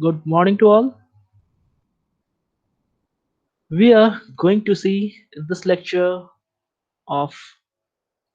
Good morning to all. We are going to see in this lecture of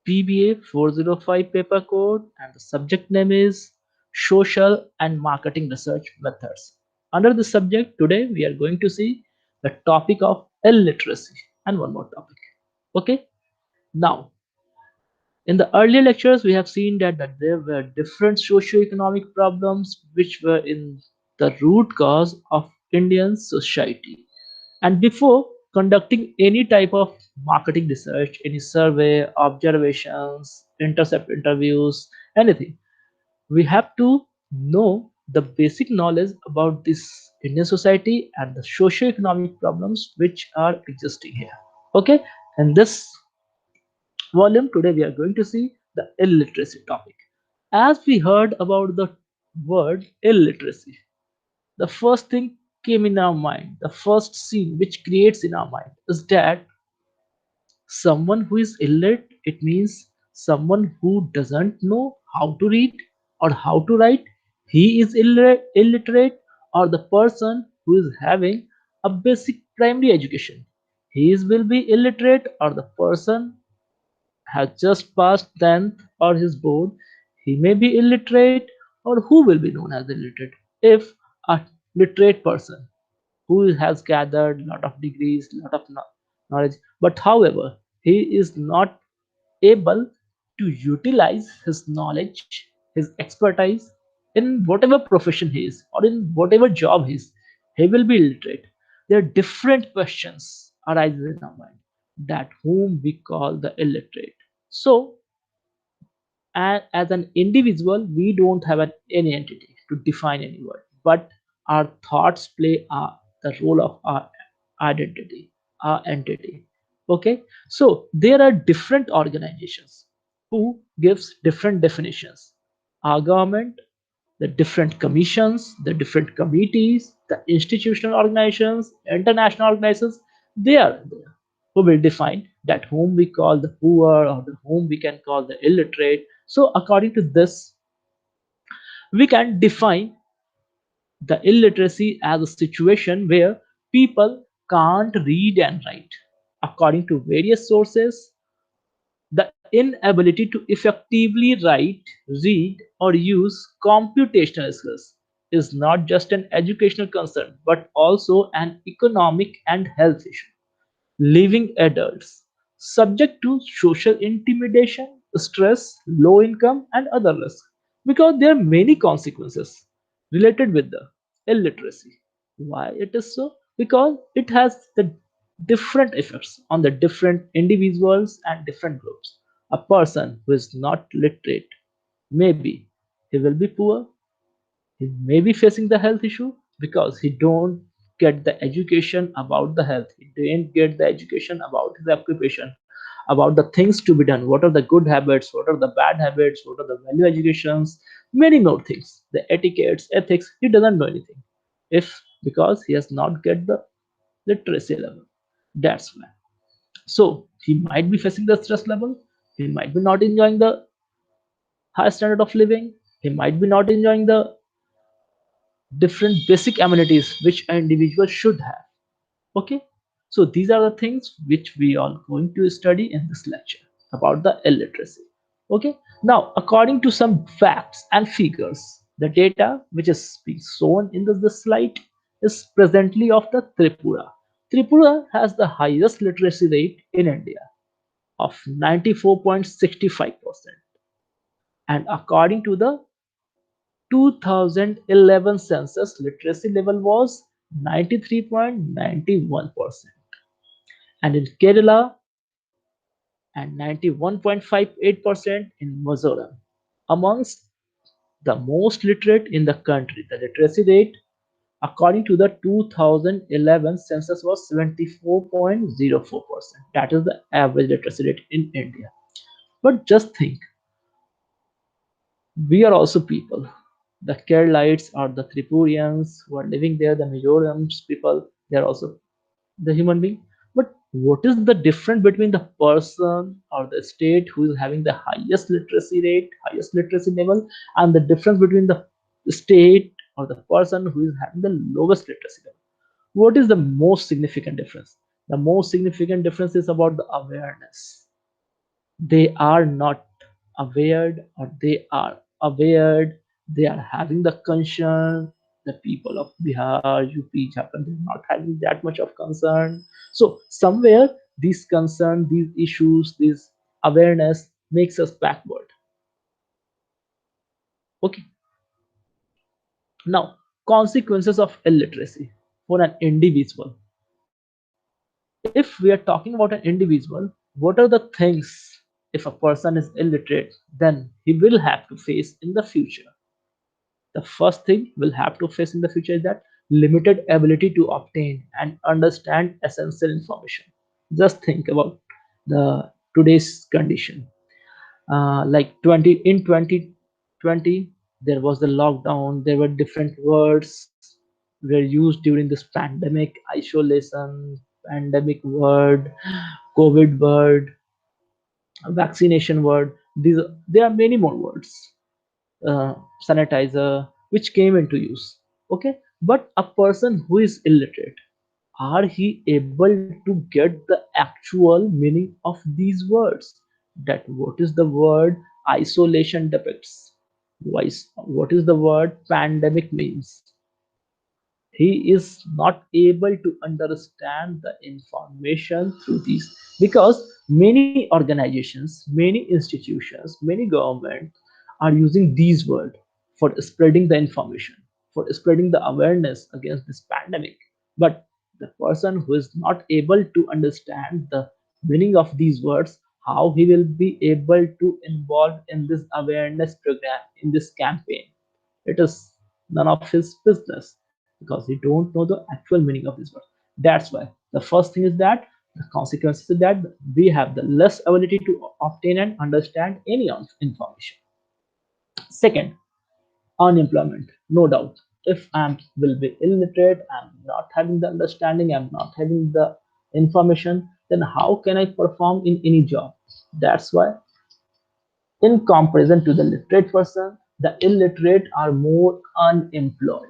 PBA 405 paper code, and the subject name is Social and Marketing Research Methods. Under this subject, today we are going to see the topic of illiteracy and one more topic. Okay, now in the earlier lectures, we have seen that there were different socio-economic problems which were in the root cause of Indian society. And before conducting any type of marketing research, any survey, observations, intercept interviews, anything, we have to know the basic knowledge about this Indian society and the socio-economic problems which are existing here. Okay, and this volume today we are going to see the illiteracy topic. As we heard about the word illiteracy, the first thing came in our mind, the first scene which creates in our mind is that someone who is illiterate, it means someone who doesn't know how to read or how to write. He is illiterate, or the person who is having a basic primary education. Will be illiterate, or the person has just passed 10th or his board, he may be illiterate, or who will be known as illiterate if a literate person who has gathered a lot of degrees, lot of knowledge, but however, he is not able to utilize his knowledge, his expertise in whatever profession he is or in whatever job he will be illiterate. There are different questions arises in our mind that whom we call the illiterate. So as an individual, we don't have any entity to define any word, but our thoughts play the role of our identity, our entity. Okay, so there are different organizations who gives different definitions. Our government, the different commissions, the different committees, the institutional organizations, international organizations, they are there who will define that whom we call the poor or the whom we can call the illiterate. So according to this, we can define the illiteracy as a situation where people can't read and write. According to various sources, the inability to effectively write, read, or use computational skills is not just an educational concern but also an economic and health issue. Living adults subject to social intimidation, stress, low income, and other risks because there are many consequences related with the illiteracy. Why it is so? Because it has the different effects on the different individuals and different groups. A person who is not literate, maybe he will be poor, he may be facing the health issue because he don't get the education about the health, he didn't get the education about his occupation, about the things to be done, what are the good habits, what are the bad habits, what are the value educations, many more things, the etiquettes, ethics, he doesn't know anything if because he has not get the literacy level. That's why. So he might be facing the stress level, he might be not enjoying the high standard of living, he might be not enjoying the different basic amenities which an individual should have. Okay, so these are the things which we are going to study in this lecture about the illiteracy. Okay, now according to some facts and figures, the data which is being shown in this slide is presently of the Tripura. Tripura has the highest literacy rate in India of 94.65%, and according to the 2011 census, literacy level was 93.91%, and in Kerala and 91.58% in Mizoram. Amongst the most literate in the country, the literacy rate according to the 2011 census was 74.04%. That is the average literacy rate in India. But just think, we are also people. The Keralites or the Tripurians who are living there, the Mizorams people, they are also the human being. But what is the difference between the person or the state who is having the highest literacy rate, highest literacy level, and the difference between the state or the person who is having the lowest literacy level. What is the most significant difference? The most significant difference is about the awareness. They are not aware, or they are aware, they are having the concern. The people of Bihar, UP, Jharkhand, they're not having that much of concern. So somewhere these concern, these issues, this awareness makes us backward. Okay, now consequences of illiteracy for an individual. If we are talking about an individual, what are the things if a person is illiterate, then he will have to face in the future? The first thing we'll have to face in the future is that limited ability to obtain and understand essential information. Just think about the today's condition. Like 2020, there was the lockdown. There were different words were used during this pandemic: isolation, pandemic word, COVID word, vaccination word. These there are many more words, uh, sanitizer, which came into use. Okay, but a person who is illiterate, are he able to get the actual meaning of these words? That what is the word isolation depicts? What is the word pandemic means? He is not able to understand the information through these, because many organizations, many institutions, many governments are using these words for spreading the information, for spreading the awareness against this pandemic. But the person who is not able to understand the meaning of these words, how he will be able to involve in this awareness program, in this campaign? It is none of his business, because he don't know the actual meaning of this word. That's why the first thing is that the consequences is that we have the less ability to obtain and understand any information. Second, unemployment. No doubt, if I will be illiterate, I'm not having the understanding, I'm not having the information, then how can I perform in any job? That's why, in comparison to the literate person, the illiterate are more unemployed,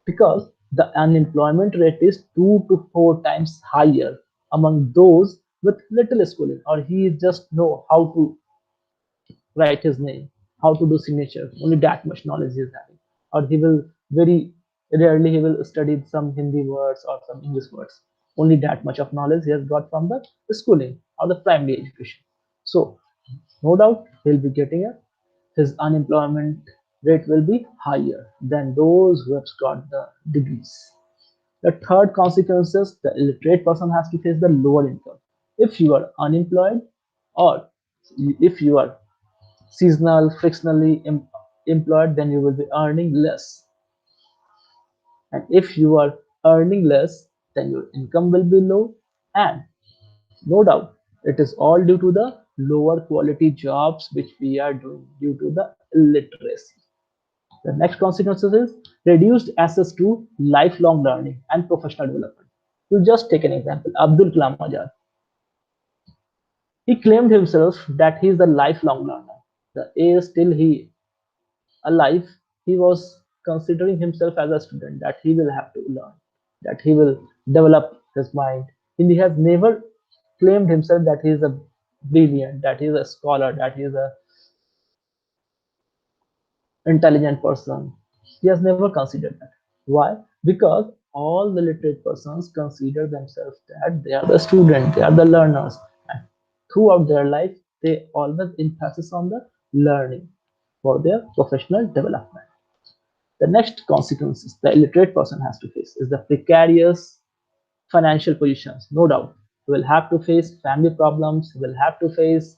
because the unemployment rate is 2 to 4 times higher among those with little schooling, or he just know how to write his name, how to do signature, only that much knowledge he is having, or he will very rarely he will study some Hindi words or some English words. Only that much of knowledge he has got from the schooling or the primary education. So no doubt he'll be getting a his unemployment rate will be higher than those who have got the degrees. The third consequence is the illiterate person has to face the lower income. If you are unemployed, or if you are seasonal, frictionally employed, then you will be earning less. And if you are earning less, then your income will be low. And no doubt, it is all due to the lower quality jobs which we are doing due to the illiteracy. The next consequences is reduced access to lifelong learning and professional development. To just take an example, Abdul Kalam Azad. He claimed himself that he is the lifelong learner. The age till he alive, he was considering himself as a student, that he will have to learn, that he will develop his mind. And he has never claimed himself that he is a brilliant, that he is a scholar, that he is a intelligent person. He has never considered that. Why? Because all the literate persons consider themselves that they are the student, they are the learners. And throughout their life, they always emphasis on the learning for their professional development. The next consequences the illiterate person has to face is the precarious financial positions. No doubt, he will have to face family problems, he will have to face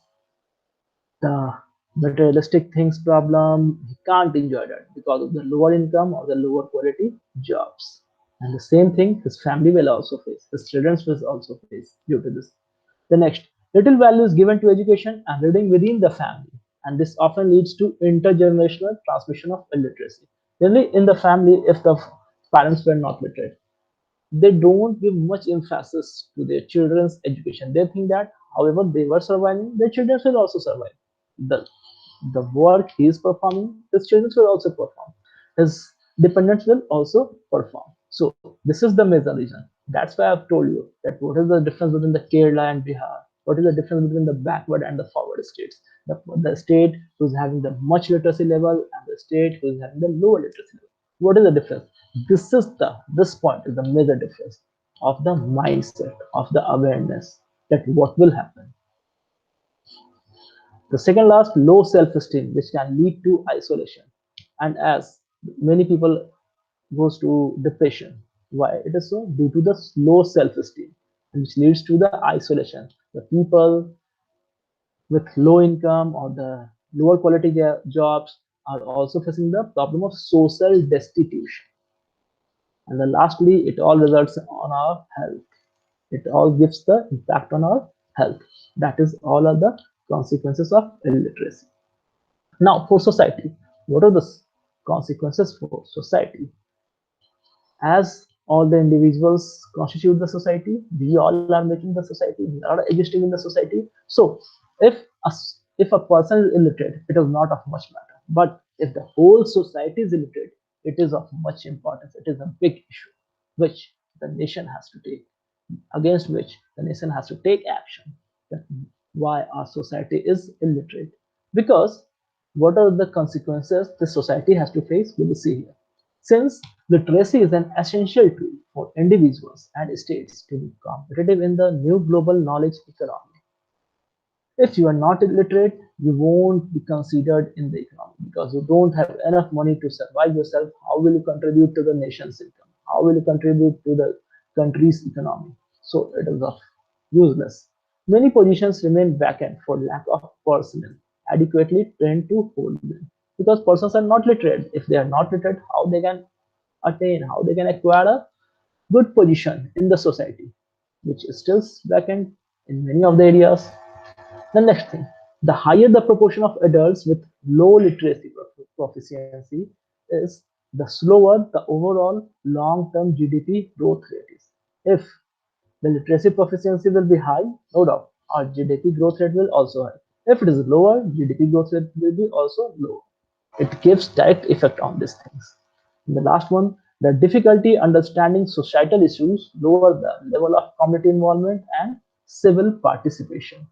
the materialistic things problem. He can't enjoy that because of the lower income or the lower quality jobs. And the same thing his family will also face, his children will also face due to this. The next, little value is given to education and reading within the family, and this often leads to intergenerational transmission of illiteracy. Generally, in the family, if the parents were not literate, they don't give much emphasis to their children's education. They think that however they were surviving, their children will also survive. The the work he is performing, his children will also perform. His dependents will also perform. So this is the major reason. That's why I've told you that what is the difference between the Kerala and Bihar? What is the difference between the backward and the forward states? The state who's having the much literacy level and the state who's having the lower literacy level. What is the difference? This point is the major difference of the mindset, of the awareness that what will happen. The second last, low self-esteem, which can lead to isolation. And as many people goes to depression. Why it is so? Due to the low self-esteem, which leads to the isolation. The people with low income or the lower quality jobs are also facing the problem of social destitution. And then lastly, it all results on our health. It all gives the impact on our health. That is all of the consequences of illiteracy. Now, for society, what are the consequences for society? As all the individuals constitute the society, we all are making the society, we are existing in the society. So if if a person is illiterate, it is not of much matter. But if the whole society is illiterate, it is of much importance. It is a big issue which the nation has to take, against which the nation has to take action. That why our society is illiterate. Because what are the consequences the society has to face? We will see here. Since literacy is an essential tool for individuals and states to be competitive in the new global knowledge economy. If you are not illiterate, you won't be considered in the economy because you don't have enough money to survive yourself. How will you contribute to the nation's income? How will you contribute to the country's economy? So it is of useless. Many positions remain vacant for lack of personnel adequately trained to hold them. Because persons are not literate. If they are not literate, how they can attain, how they can acquire a good position in the society, which is still vacant in many of the areas. The next thing, the higher the proportion of adults with low literacy proficiency is, the slower the overall long-term GDP growth rate is. If the literacy proficiency will be high, no doubt, our GDP growth rate will also high. If it is lower, GDP growth rate will be also low. It gives direct effect on these things. And the last one, the difficulty understanding societal issues lower the level of community involvement and civil participation.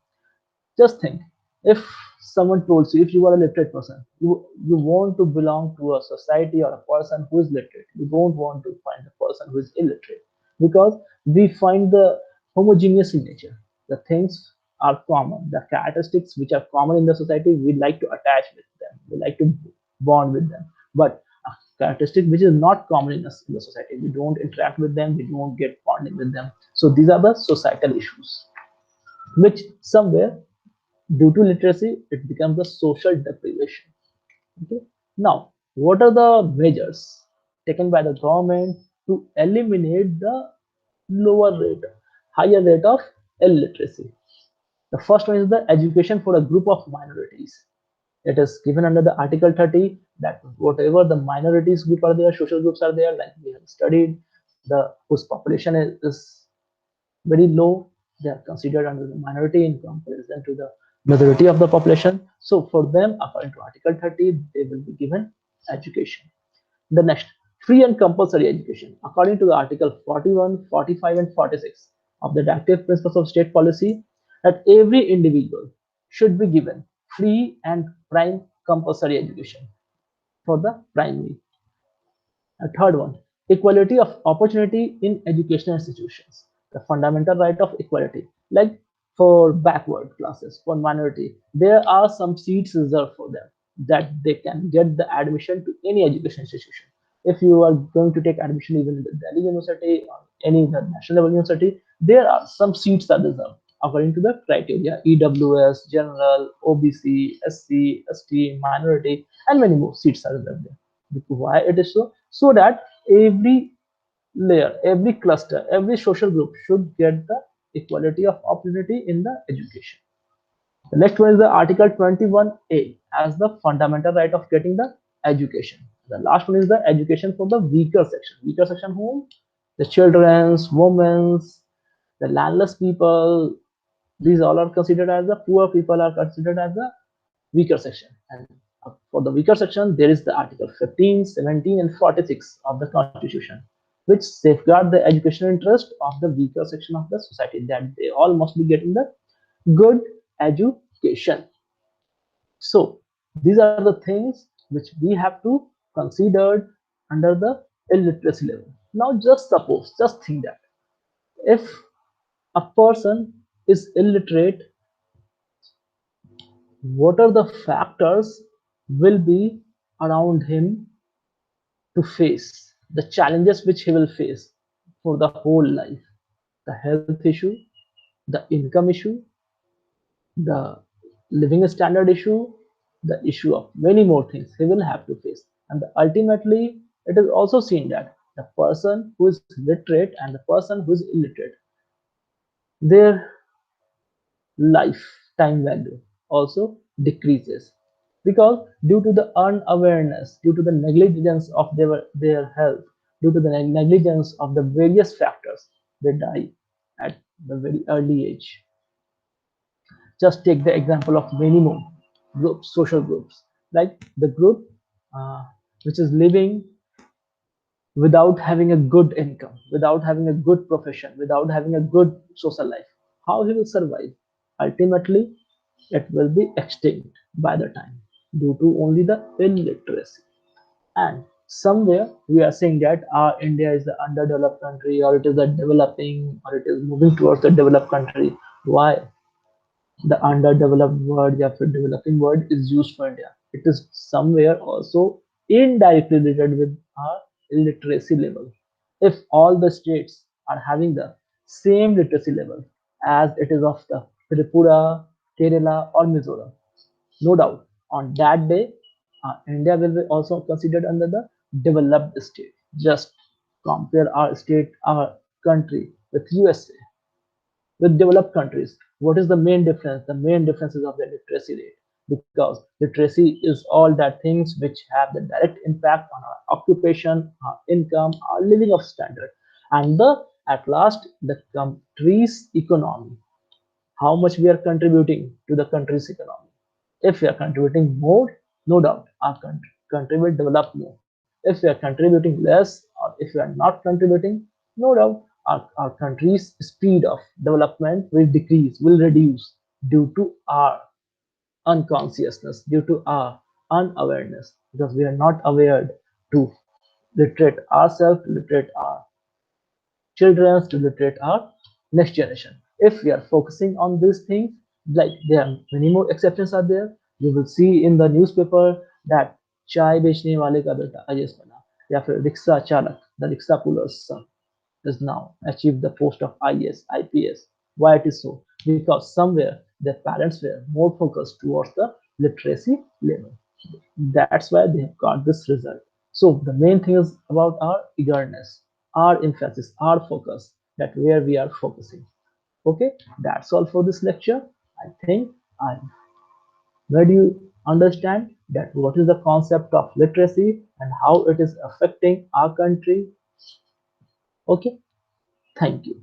Just think, if someone told you, if you are a literate person, you want to belong to a society or a person who is literate. You don't want to find a person who is illiterate because we find the homogeneous in nature. The things are common. The characteristics which are common in the society, we like to attach with them. We like to bond with them. But a characteristic which is not common in the society, we don't interact with them. We don't get bonding with them. So these are the societal issues, which somewhere due to literacy, it becomes a social deprivation. Okay. Now, what are the measures taken by the government to eliminate the lower rate, higher rate of illiteracy? The first one is the education for a group of minorities. It is given under the Article 30 that whatever the minorities group are there, social groups are there, like we have studied, the whose population is very low, they are considered under the minority in comparison to the majority of the population. So for them, according to Article 30, they will be given education. The next, free and compulsory education. According to the Article 41, 45, and 46 of the Directive Principles of State Policy, that every individual should be given free and prime compulsory education for the primary. A third one, equality of opportunity in educational institutions. The fundamental right of equality. Like for backward classes, for minority, there are some seats reserved for them that they can get the admission to any education institution. If you are going to take admission even in the Delhi University or any other national level university, there are some seats are reserved according to the criteria EWS, General, OBC, SC, ST, Minority, and many more seats are reserved there. Why it is so? So that every layer, every cluster, every social group should get the equality of opportunity in the education. The next one is the Article 21A as the fundamental right of getting the education. The last one is the education for the weaker section. Weaker section whom? The children's, women's, the landless people. These all are considered as the poor people are considered as the weaker section. And for For the weaker section, there is the Article 15, 17, and 46 of the Constitution, which safeguard the educational interest of the weaker section of the society, that they all must be getting the good education. So these are the things which we have to consider under the illiteracy level. Now just suppose, just think that if a person is illiterate, what are the factors will be around him to face, the challenges which he will face for the whole life, the health issue, the income issue, the living standard issue, the issue of many more things he will have to face. And ultimately, it is also seen that the person who is literate and the person who is illiterate, their lifetime value also decreases, because due to the unawareness, due to the negligence of their health, due to the negligence of the various factors, they die at the very early age. Just take the example of many more groups, social groups, like the group uh, which is living without having a good income, without having a good profession, without having a good social life. How he will survive? Ultimately, it will be extinct by the time, due to only the illiteracy. And somewhere we are saying that our India is the underdeveloped country, or it is a developing, or it is moving towards the developed country. Why? The underdeveloped word, yeah, for developing word is used for India. It is somewhere also indirectly related with our literacy level. If all the states are having the same literacy level as it is of the Tripura, Kerala, or Mizoram, no doubt on that day, India will be also considered under the developed state. Just compare our state, our country with USA, with developed countries. What is the main difference? The main difference is of the literacy rate, because literacy is all that things which have the direct impact on our occupation, our income, our living of standard, and the at last the country's economy. How much we are contributing to the country's economy. If we are contributing more, no doubt our country will develop more. If we are contributing less, or if we are not contributing, no doubt our country's speed of development will decrease, will reduce, due to our unconsciousness, due to our unawareness, because we are not aware to literate ourselves, to literate our children, to literate our next generation. If we are focusing on these things, like there are many more exceptions are there. You will see in the newspaper that चाय बेचने वाले का बेटा IAS बना, या फिर rickshaw चालक, the rickshaw puller's son is now achieved the post of IAS, IPS. Why it is so? Because somewhere their parents were more focused towards the literacy level. That's why they have got this result. So the main thing is about our eagerness, our emphasis, our focus, that where we are focusing. Okay, that's all for this lecture. I think I made you understand that what is the concept of literacy and how it is affecting our country. Okay, thank you.